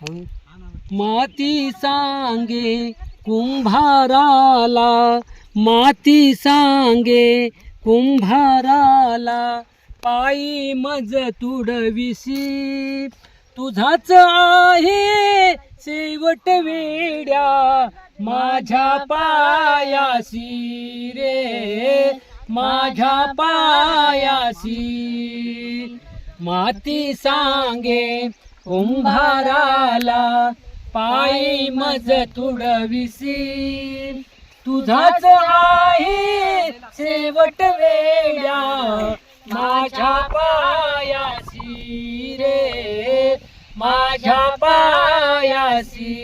माती सांगे कुंभाराला, माती सांगे कुंभाराला, पायी मज तुडविसी तुझाच आहे शेवट वेड्या माझ्या पायासी रे, माझ्या पायासी. माती सांगे कुंभाराला, पायी मज तुडविसी तुझाच आहे शेवट वेड्या माझ्या पायासी रे, माझ्या पायासी.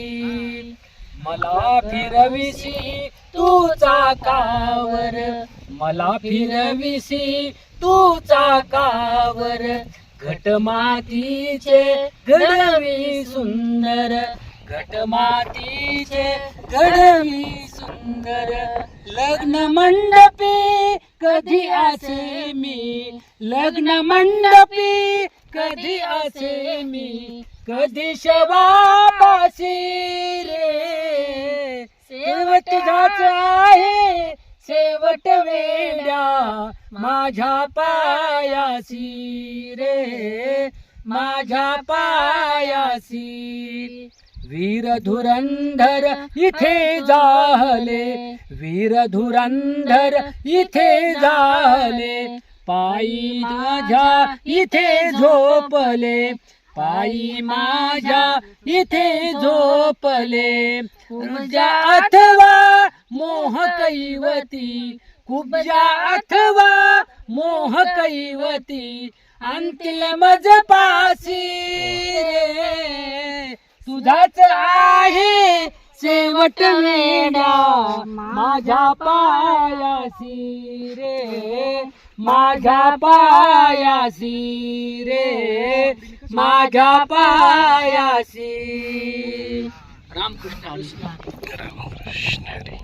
मला फिरविसी तू चाकावर, मला फिरविसी तू चाकावर, घटमातीचे घडवी सुंदर, घटमातीचे घडवी सुंदर. लग्न मंडपी कधी असे मी, लग्न मंडपी कधी असे मी, कधी शवापासी रे, शेवट तुझाच आहे शेवट वेड्या माझ्या पायासी रे, माझ्या पायासी. वीर धुरंधर इथे जाहले, वीर धुरंधर इथे जाहले, पायी माझ्या इथे झोपले, पायी माझ्या इथे झोपले. कुब्जा अथवा मोह कैवती, कुब्जा अथवा मोह कैवती, अंतिल मज पासी रे, तुझाच आहे शेवट वेड्या माझ्या पायासी रे, माझ्या पायासी रे, माझ्या पायासी. रामकृष्ण हरी.